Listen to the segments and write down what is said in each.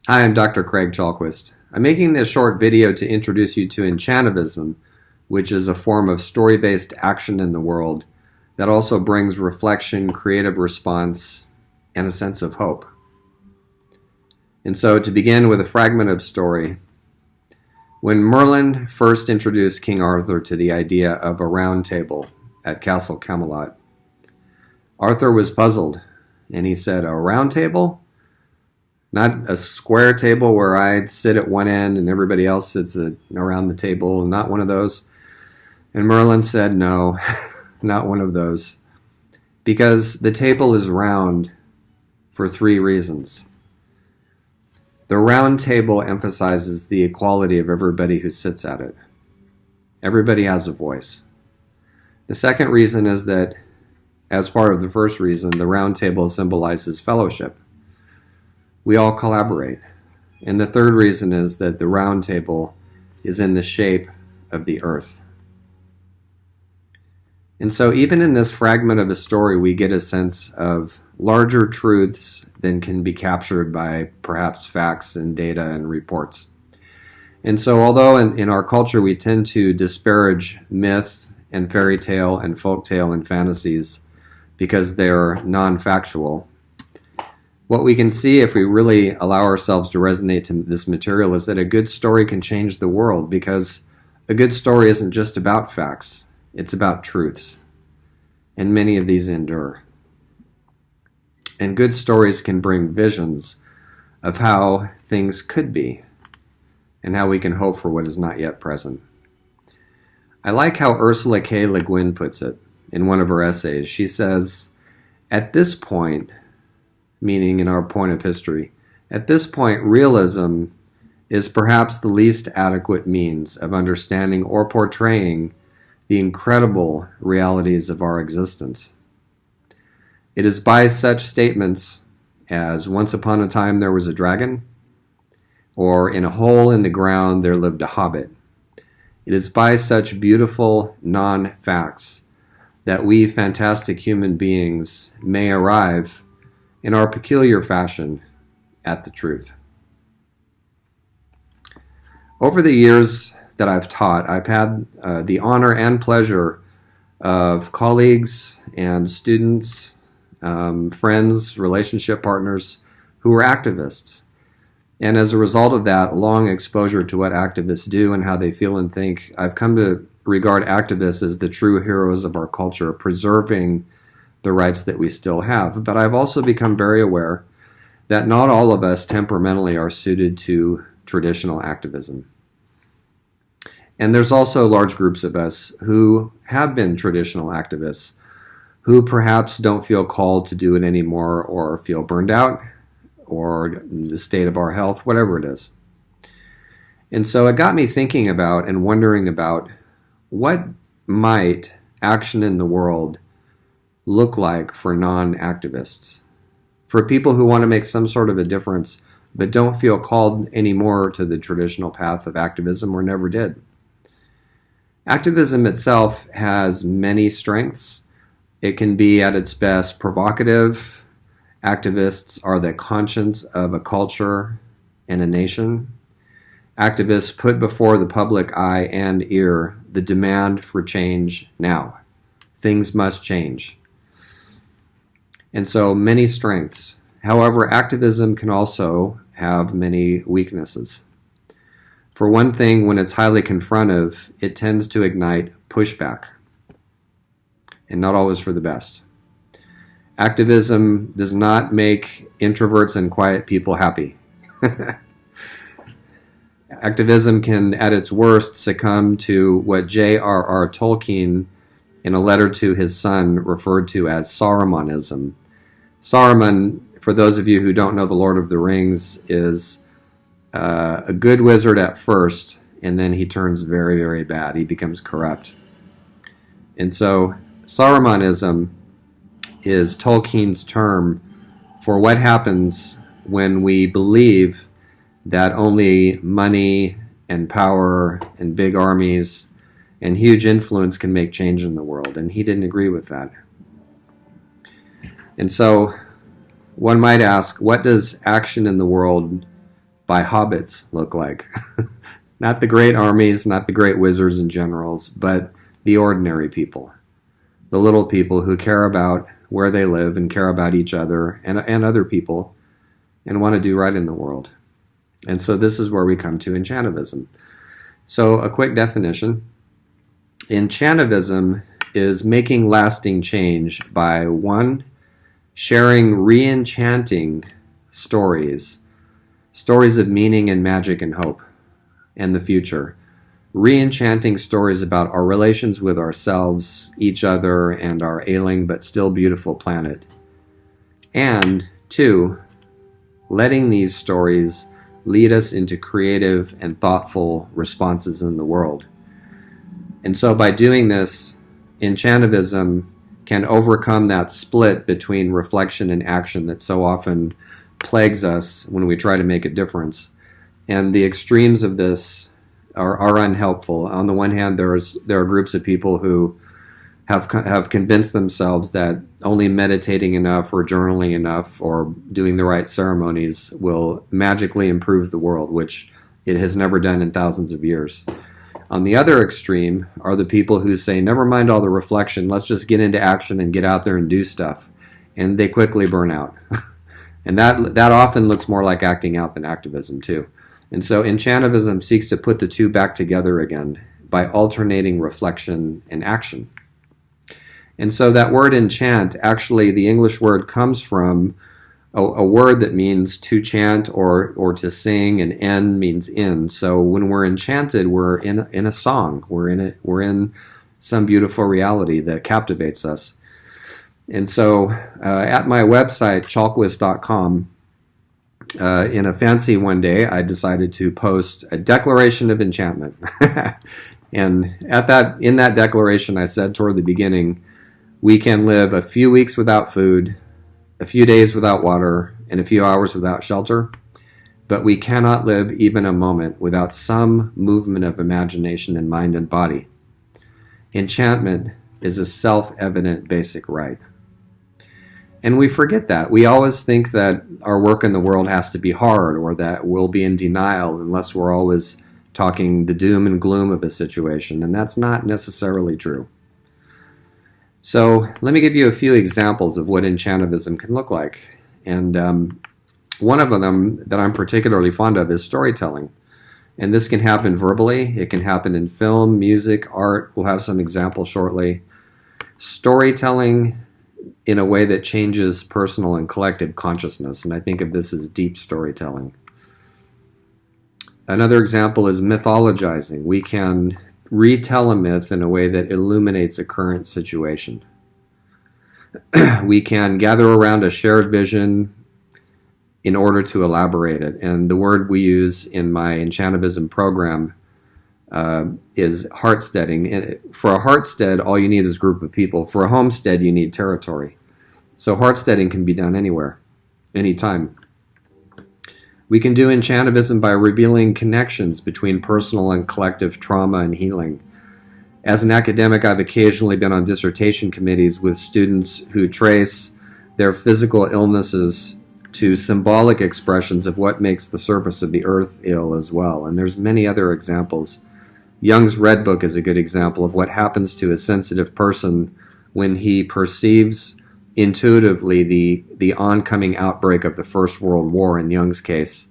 Hi, I'm Dr. Craig Chalquist. I'm making this short video to introduce you to Enchantivism, which is a form of story-based action in the world that also brings reflection, creative response, and a sense of hope. And so to begin with a fragment of story, when Merlin first introduced King Arthur to the idea of a round table at Castle Camelot, Arthur was puzzled, and he said, "A round table? Not a square table where I'd sit at one end and everybody else sits around the table, not one of those?" And Merlin said, "No, not one of those. Because the table is round for three reasons. The round table emphasizes the equality of everybody who sits at it. Everybody has a voice. The second reason is that, as part of the first reason, the round table symbolizes fellowship. We all collaborate. And the third reason is that the round table is in the shape of the earth." And so even in this fragment of a story, we get a sense of larger truths than can be captured by perhaps facts and data and reports. And so although in our culture we tend to disparage myth and fairy tale and folk tale and fantasies because they're non-factual, what we can see if we really allow ourselves to resonate to this material is that a good story can change the world, because a good story isn't just about facts, it's about truths. And many of these endure. And good stories can bring visions of how things could be and how we can hope for what is not yet present. I like how Ursula K. Le Guin puts it in one of her essays. She says, "At this point," meaning in our point of history, "at this point, realism is perhaps the least adequate means of understanding or portraying the incredible realities of our existence. It is by such statements as 'once upon a time there was a dragon,' or 'in a hole in the ground there lived a hobbit.' It is by such beautiful non-facts that we fantastic human beings may arrive in our peculiar fashion at the truth." Over the years that I've taught, I've had the honor and pleasure of colleagues and students, friends, relationship partners who are activists. And as a result of that long exposure to what activists do and how they feel and think, I've come to regard activists as the true heroes of our culture, preserving the rights that we still have. But I've also become very aware that not all of us temperamentally are suited to traditional activism. And there's also large groups of us who have been traditional activists, who perhaps don't feel called to do it anymore, or feel burned out, or the state of our health, whatever it is. And so it got me thinking about and wondering about what might action in the world look like for non-activists, for people who want to make some sort of a difference but don't feel called anymore to the traditional path of activism, or never did. Activism itself has many strengths. It can be at its best provocative. Activists are the conscience of a culture and a nation. Activists put before the public eye and ear the demand for change now. Things must change. And so many strengths. However, activism can also have many weaknesses. For one thing, when it's highly confrontive, it tends to ignite pushback, and not always for the best. Activism does not make introverts and quiet people happy. Activism can, at its worst, succumb to what J.R.R. Tolkien, in a letter to his son, referred to as Sarumanism. Saruman, for those of you who don't know The Lord of the Rings, is a good wizard at first, and then he turns very, very bad. He becomes corrupt. And so Sarumanism is Tolkien's term for what happens when we believe that only money and power and big armies and huge influence can make change in the world. And he didn't agree with that. And so one might ask, what does action in the world by hobbits look like. Not the great armies, not the great wizards and generals, but the ordinary people. The little people who care about where they live and care about each other and other people and want to do right in the world. And so this is where we come to Enchantivism. So a quick definition. Enchantivism is making lasting change by, one, sharing re-enchanting stories of meaning and magic and hope and the future. Re-enchanting stories about our relations with ourselves, each other, and our ailing but still beautiful planet. And two, letting these stories lead us into creative and thoughtful responses in the world. And so by doing this, Enchantivism can overcome that split between reflection and action that so often plagues us when we try to make a difference. And the extremes of this are unhelpful. On the one hand, there are groups of people who have convinced themselves that only meditating enough or journaling enough or doing the right ceremonies will magically improve the world, which it has never done in thousands of years. On the other extreme are the people who say, never mind all the reflection, let's just get into action and get out there and do stuff. And they quickly burn out. And that often looks more like acting out than activism too. And so Enchantivism seeks to put the two back together again by alternating reflection and action. And so that word enchant, actually the English word comes from a word that means to chant or to sing, and en means in. So when we're enchanted, we're in a song. We're in some beautiful reality that captivates us. And so at my website, chalkwist.com, in a fancy one day, I decided to post a declaration of enchantment. And in that declaration, I said toward the beginning, we can live a few weeks without food, a few days without water, and a few hours without shelter, but we cannot live even a moment without some movement of imagination in mind and body. Enchantment is a self-evident basic right. And we forget that. We always think that our work in the world has to be hard, or that we'll be in denial unless we're always talking the doom and gloom of a situation, and that's not necessarily true. So let me give you a few examples of what Enchantivism can look like. And one of them that I'm particularly fond of is storytelling. And this can happen verbally. It can happen in film, music, art. We'll have some examples shortly. Storytelling in a way that changes personal and collective consciousness. And I think of this as deep storytelling. Another example is mythologizing. We can retell a myth in a way that illuminates a current situation. We can gather around a shared vision in order to elaborate it. And the word we use in my Enchantivism program is heartsteading. And for a heartstead, all you need is a group of people. For a homestead, you need territory. So heartsteading can be done anywhere, anytime. We can do Enchantivism by revealing connections between personal and collective trauma and healing. As an academic, I've occasionally been on dissertation committees with students who trace their physical illnesses to symbolic expressions of what makes the surface of the earth ill as well. And there's many other examples. Jung's Red Book is a good example of what happens to a sensitive person when he perceives intuitively the oncoming outbreak of the First World War in Jung's case,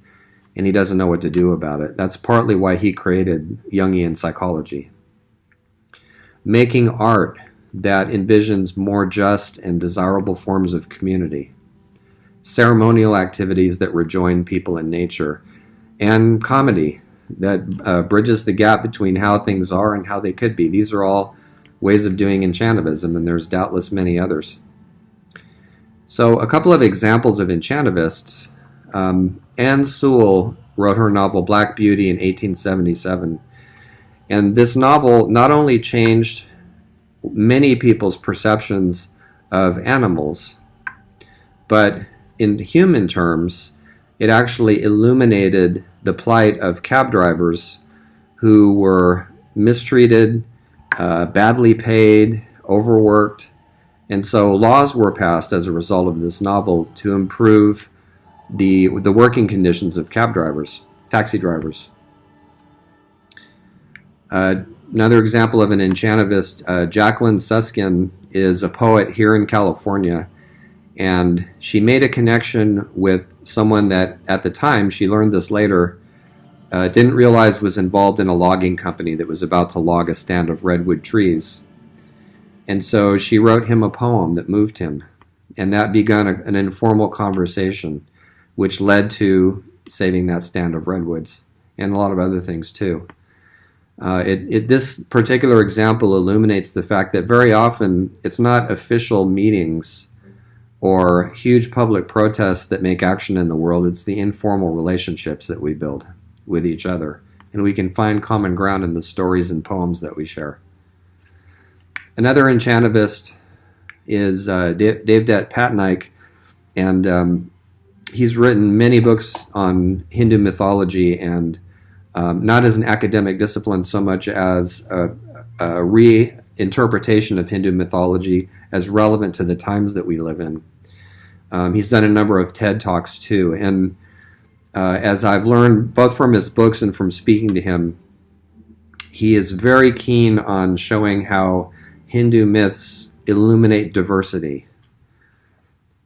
and he doesn't know what to do about it. That's partly why he created Jungian psychology. Making art that envisions more just and desirable forms of community. Ceremonial activities that rejoin people in nature. And comedy that bridges the gap between how things are and how they could be. These are all ways of doing Enchantivism, and there's doubtless many others. So a couple of examples of Enchantivists. Anne Sewell wrote her novel Black Beauty in 1877. And this novel not only changed many people's perceptions of animals, but in human terms, it actually illuminated the plight of cab drivers who were mistreated, badly paid, overworked. And so laws were passed as a result of this novel to improve the working conditions of cab drivers, taxi drivers. Another example of an enchantivist, Jacqueline Susskind, is a poet here in California, and she made a connection with someone that at the time, she learned this later, didn't realize was involved in a logging company that was about to log a stand of redwood trees. And so she wrote him a poem that moved him, and that began an informal conversation, which led to saving that stand of redwoods and a lot of other things too. This particular example illuminates the fact that very often it's not official meetings or huge public protests that make action in the world. It's the informal relationships that we build with each other. And we can find common ground in the stories and poems that we share. Another enchantivist is Devdutt Patnaik, and he's written many books on Hindu mythology, and not as an academic discipline so much as a reinterpretation of Hindu mythology as relevant to the times that we live in. He's done a number of TED Talks too, and as I've learned both from his books and from speaking to him, he is very keen on showing how Hindu myths illuminate diversity.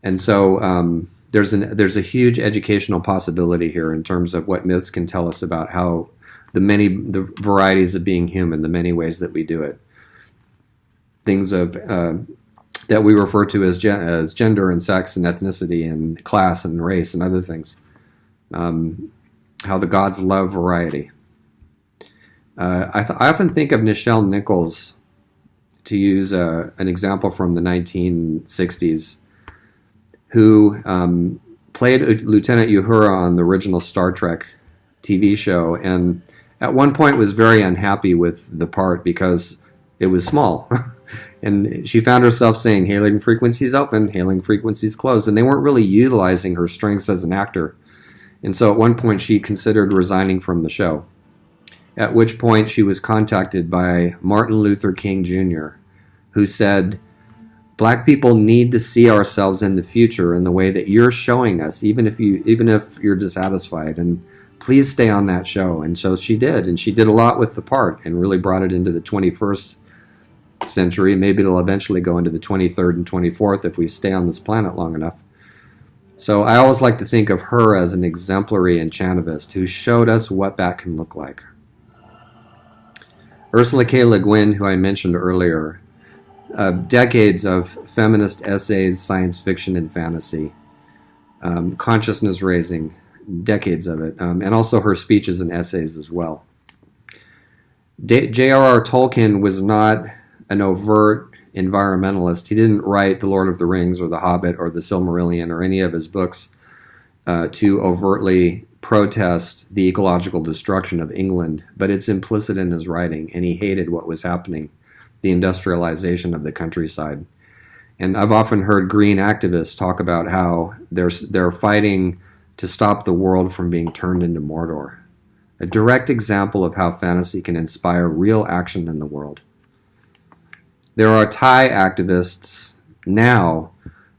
And so there's a huge educational possibility here in terms of what myths can tell us about how the varieties of being human, the many ways that we do it. Things of that we refer to as gender and sex and ethnicity and class and race and other things. How the gods love variety. I often think of Nichelle Nichols, to use an example from the 1960s, who played Lieutenant Uhura on the original Star Trek TV show, and at one point was very unhappy with the part because it was small. And she found herself saying, hailing frequencies open, hailing frequencies closed, and they weren't really utilizing her strengths as an actor. And so at one point she considered resigning from the show, at which point she was contacted by Martin Luther King Jr., who said, Black people need to see ourselves in the future in the way that you're showing us, even if you're dissatisfied, and please stay on that show. And so she did, and she did a lot with the part and really brought it into the 21st century. Maybe it'll eventually go into the 23rd and 24th if we stay on this planet long enough. So I always like to think of her as an exemplary enchantivist who showed us what that can look like. Ursula K. Le Guin, who I mentioned earlier, decades of feminist essays, science fiction, and fantasy, consciousness raising, decades of it, and also her speeches and essays as well. J.R.R. Tolkien was not an overt environmentalist. He didn't write The Lord of the Rings or The Hobbit or The Silmarillion or any of his books to overtly protest the ecological destruction of England, but it's implicit in his writing, and he hated what was happening, the industrialization of the countryside. And I've often heard green activists talk about how they're fighting to stop the world from being turned into Mordor. A direct example of how fantasy can inspire real action in the world. There are Thai activists now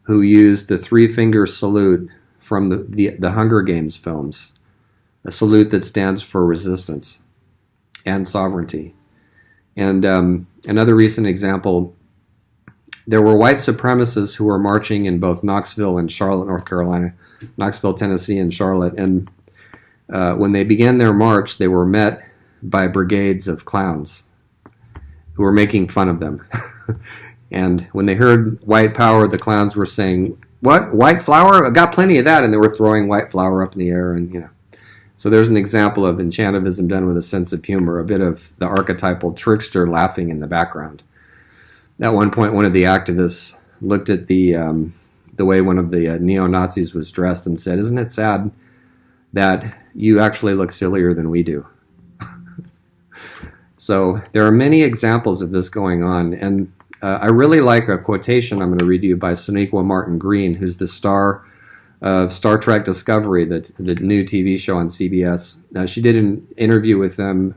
who use the three-finger salute from the Hunger Games films, a salute that stands for resistance and sovereignty. And another recent example, there were white supremacists who were marching in both Knoxville and Charlotte, North Carolina, Knoxville, Tennessee, and Charlotte. And when they began their march, they were met by brigades of clowns who were making fun of them. And when they heard white power, the clowns were saying, "What? White flour? I got plenty of that." And they were throwing white flour up in the air, and So there's an example of enchantivism done with a sense of humor, a bit of the archetypal trickster laughing in the background. At one point, one of the activists looked at the way one of the neo-Nazis was dressed and said, "Isn't it sad that you actually look sillier than we do?" So there are many examples of this going on, and I really like a quotation I'm going to read to you by Sonequa Martin Green, who's the star of Star Trek Discovery, the new TV show on CBS. She did an interview with them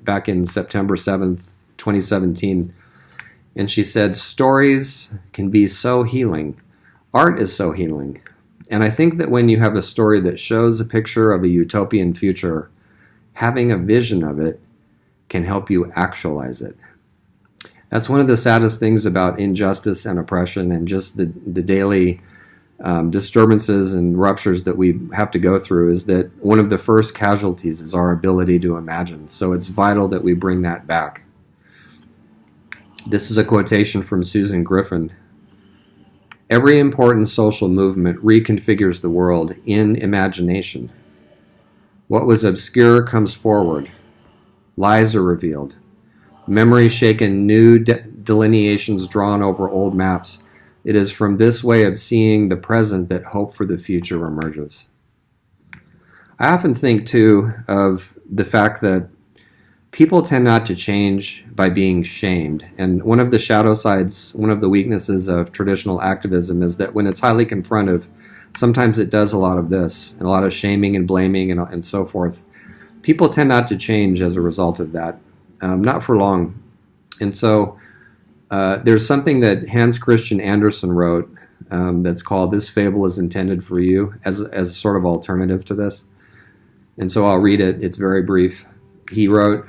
back in September 7th, 2017, and she said, "Stories can be so healing. Art is so healing. And I think that when you have a story that shows a picture of a utopian future, having a vision of it can help you actualize it. That's one of the saddest things about injustice and oppression and just the daily disturbances and ruptures that we have to go through, is that one of the first casualties is our ability to imagine. So it's vital that we bring that back. This is a quotation from Susan Griffin. Every important social movement reconfigures the world in imagination. What was obscure comes forward. Lies are revealed. Memory shaken, new delineations drawn over old maps. It is from this way of seeing the present that hope for the future emerges. I often think, too, of the fact that people tend not to change by being shamed. And one of the shadow sides, one of the weaknesses of traditional activism is that when it's highly confrontive, sometimes it does a lot of this, and a lot of shaming and blaming and so forth. People tend not to change as a result of that, not for long. And so there's something that Hans Christian Andersen wrote that's called "This Fable is Intended for You" as a sort of alternative to this. And so I'll read it. It's very brief. He wrote,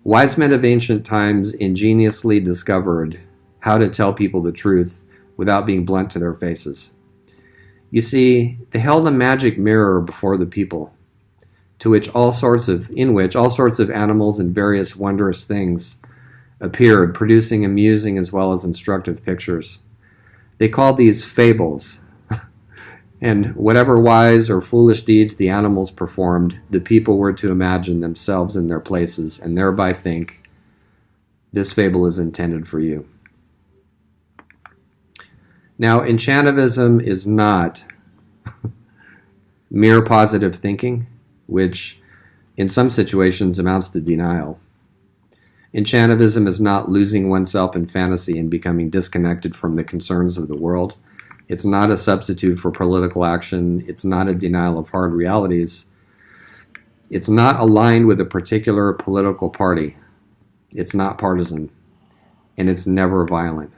"Wise men of ancient times ingeniously discovered how to tell people the truth without being blunt to their faces. You see, they held a magic mirror before the people, in which all sorts of animals and various wondrous things appeared, producing amusing as well as instructive pictures. They called these fables, and whatever wise or foolish deeds the animals performed, the people were to imagine themselves in their places and thereby think, 'This fable is intended for you.'" Now, Enchantivism is not mere positive thinking, which in some situations amounts to denial. Enchantivism is not losing oneself in fantasy and becoming disconnected from the concerns of the world. It's not a substitute for political action. It's not a denial of hard realities. It's not aligned with a particular political party. It's not partisan. And it's never violent.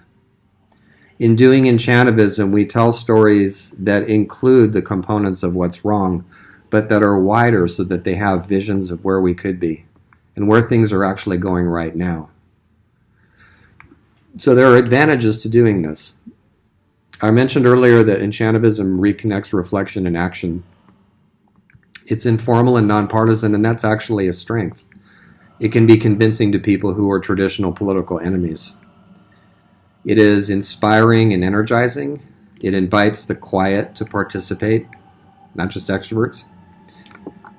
In doing Enchantivism, we tell stories that include the components of what's wrong, but that are wider so that they have visions of where we could be and where things are actually going right now. So there are advantages to doing this. I mentioned earlier that Enchantivism reconnects reflection and action. It's informal and nonpartisan, and that's actually a strength. It can be convincing to people who are traditional political enemies. It is inspiring and energizing. It invites the quiet to participate, not just extroverts.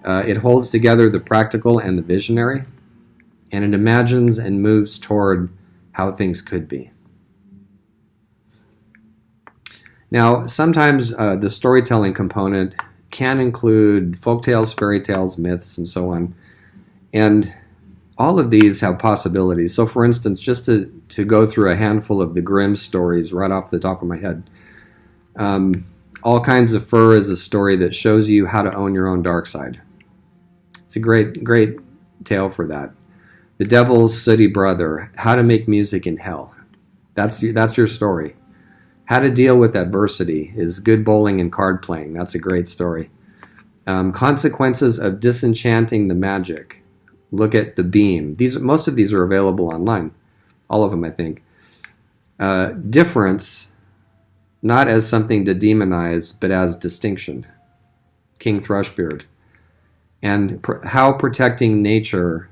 It holds together the practical and the visionary, and it imagines and moves toward how things could be. Now, sometimes the storytelling component can include folktales, fairy tales, myths, and so on. And all of these have possibilities. So, for instance, just to go through a handful of the Grimm stories right off the top of my head, All Kinds of Fur is a story that shows you how to own your own dark side. It's a great tale for that. The Devil's Sooty Brother, How to Make Music in Hell. That's your story. How to Deal with Adversity is Good Bowling and Card Playing. That's a great story. Consequences of Disenchanting the Magic. Look at The Beam. Most of these are available online. All of them, I think. Difference, not as something to demonize, but as distinction. King Thrushbeard. And how protecting nature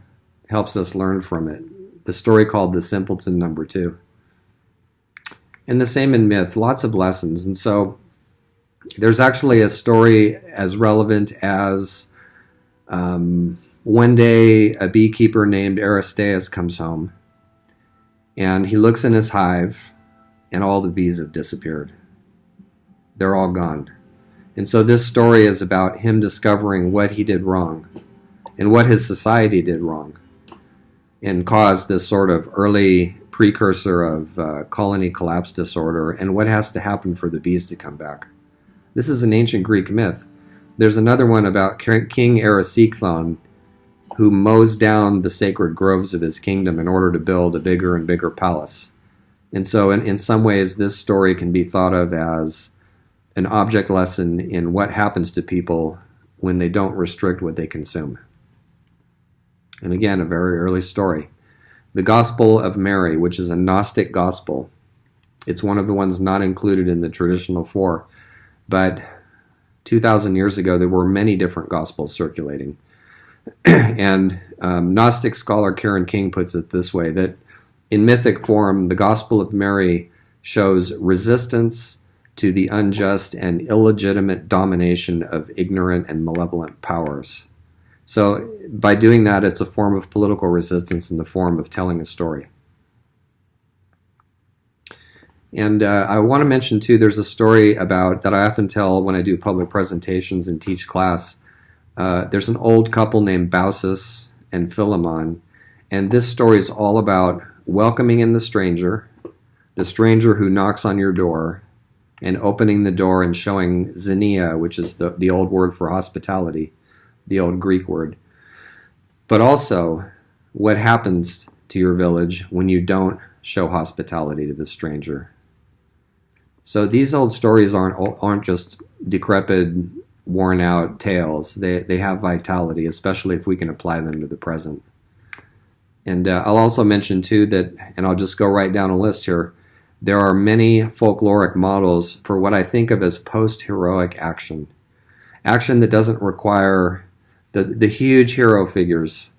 helps us learn from it. The story called The Simpleton Number 2. And the same in myth, lots of lessons. And so there's actually a story as relevant as one day a beekeeper named Aristeas comes home and he looks in his hive and all the bees have disappeared. They're all gone. And so this story is about him discovering what he did wrong and what his society did wrong and caused this sort of early precursor of colony collapse disorder and what has to happen for the bees to come back. This is an ancient Greek myth. There's another one about King Erysichthon who mows down the sacred groves of his kingdom in order to build a bigger and bigger palace. And so in some ways this story can be thought of as an object lesson in what happens to people when they don't restrict what they consume. And again, a very early story. The Gospel of Mary, which is a Gnostic gospel. It's one of the ones not included in the traditional four. But 2,000 years ago, there were many different gospels circulating. And Gnostic scholar Karen King puts it this way, that in mythic form, the Gospel of Mary shows resistance to the unjust and illegitimate domination of ignorant and malevolent powers. So by doing that, it's a form of political resistance in the form of telling a story. And I want to mention, too, there's a story about that I often tell when I do public presentations and teach class. There's an old couple named Baucis and Philemon, and this story is all about welcoming in the stranger who knocks on your door, and opening the door and showing xenia, which is the old word for hospitality, the old Greek word. But also, what happens to your village when you don't show hospitality to the stranger. So these old stories aren't just decrepit, worn-out tales. They have vitality, especially if we can apply them to the present. And I'll also mention, too, that, and I'll just go right down a list here, there are many folkloric models for what I think of as post-heroic action. Action that doesn't require the huge hero figures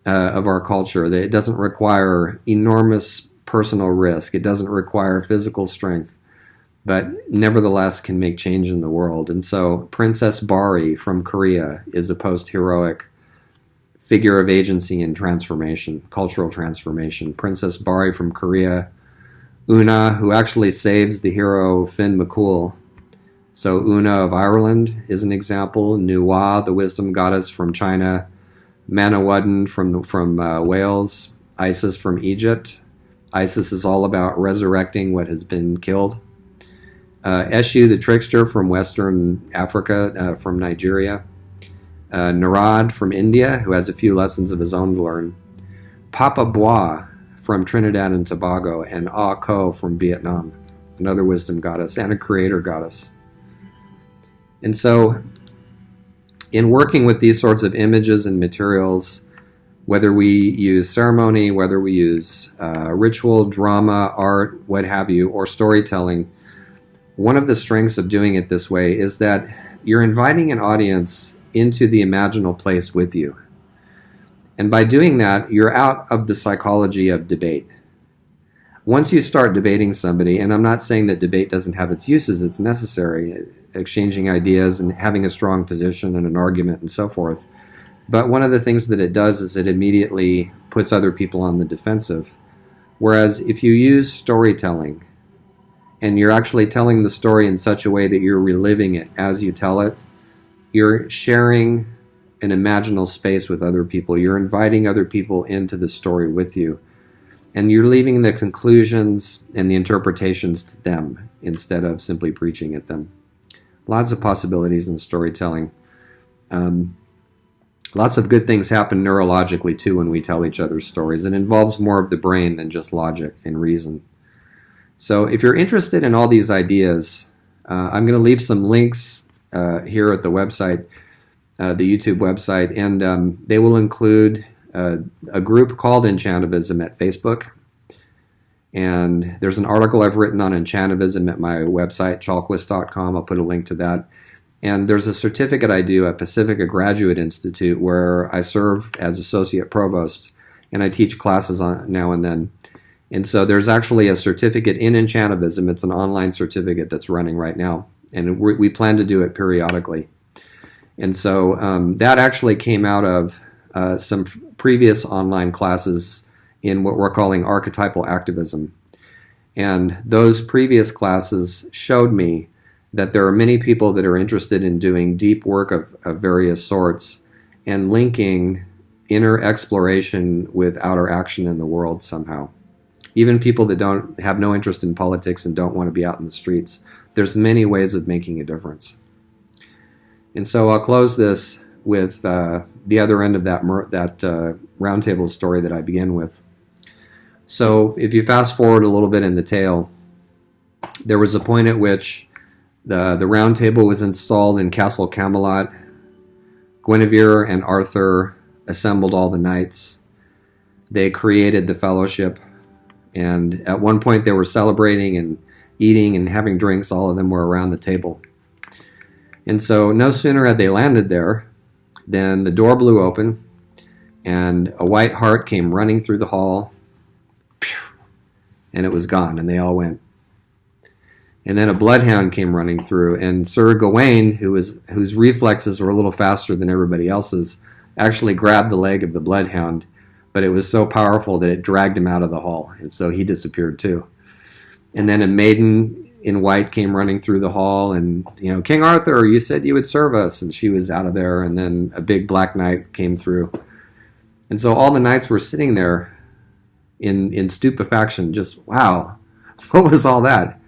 of our culture. It doesn't require enormous personal risk. It doesn't require physical strength, but nevertheless can make change in the world. And so Princess Bari from Korea is a post-heroic figure of agency and transformation, cultural transformation. Princess Bari from Korea. Una, who actually saves the hero Finn McCool. So Una of Ireland is an example. Nuwa, the wisdom goddess from China. Manawydan from Wales. Isis from Egypt. Isis is all about resurrecting what has been killed. Eshu, the trickster from Western Africa, from Nigeria. Narad from India, who has a few lessons of his own to learn. Papa Bois from Trinidad and Tobago, and Ah Ko from Vietnam, another wisdom goddess and a creator goddess. And so, in working with these sorts of images and materials, whether we use ceremony, whether we use ritual, drama, art, what have you, or storytelling, one of the strengths of doing it this way is that you're inviting an audience into the imaginal place with you. And by doing that, you're out of the psychology of debate. Once you start debating somebody, and I'm not saying that debate doesn't have its uses, it's necessary, exchanging ideas and having a strong position and an argument and so forth. But one of the things that it does is it immediately puts other people on the defensive. Whereas if you use storytelling, and you're actually telling the story in such a way that you're reliving it as you tell it, you're sharing an imaginal space with other people. You're inviting other people into the story with you. And you're leaving the conclusions and the interpretations to them instead of simply preaching at them. Lots of possibilities in storytelling. Lots of good things happen neurologically too when we tell each other stories. It involves more of the brain than just logic and reason. So if you're interested in all these ideas, I'm going to leave some links here at the website, the YouTube website, and they will include a group called Enchantivism at Facebook. And there's an article I've written on Enchantivism at my website, chalkwist.com. I'll put a link to that. And there's a certificate I do at Pacifica Graduate Institute where I serve as associate provost, and I teach classes on now and then. And so there's actually a certificate in Enchantivism. It's an online certificate that's running right now, and we plan to do it periodically. And so that actually came out of some previous online classes in what we're calling archetypal activism. And those previous classes showed me that there are many people that are interested in doing deep work of various sorts and linking inner exploration with outer action in the world somehow. Even people that have no interest in politics and don't want to be out in the streets, there's many ways of making a difference. And so I'll close this with the other end of that roundtable story that I begin with. So if you fast forward a little bit in the tale, there was a point at which The round table was installed in Castle Camelot. Guinevere and Arthur assembled all the knights. They created the fellowship, and at one point they were celebrating and eating and having drinks. All of them were around the table. And so no sooner had they landed there than the door blew open and a white hart came running through the hall, and it was gone, and they all went. And then a bloodhound came running through, and Sir Gawain, whose reflexes were a little faster than everybody else's, actually grabbed the leg of the bloodhound, but it was so powerful that it dragged him out of the hall, and so he disappeared too. And then a maiden in white came running through the hall, and, King Arthur, you said you would serve us, and she was out of there. And then a big black knight came through. And so all the knights were sitting there in stupefaction, just, wow, what was all that?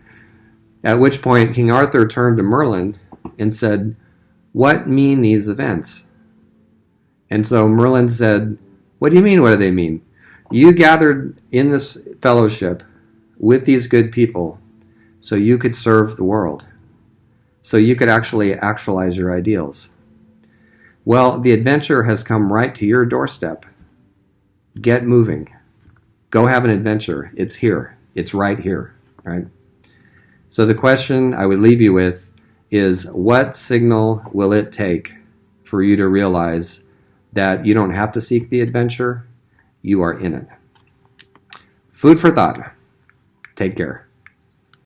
At which point King Arthur turned to Merlin and said, what mean these events? And so Merlin said, what do you mean, what do they mean? You gathered in this fellowship with these good people so you could serve the world, so you could actually actualize your ideals. Well, the adventure has come right to your doorstep. Get moving. Go have an adventure. It's here. It's right here, right? So the question I would leave you with is, what signal will it take for you to realize that you don't have to seek the adventure, you are in it? Food for thought. Take care.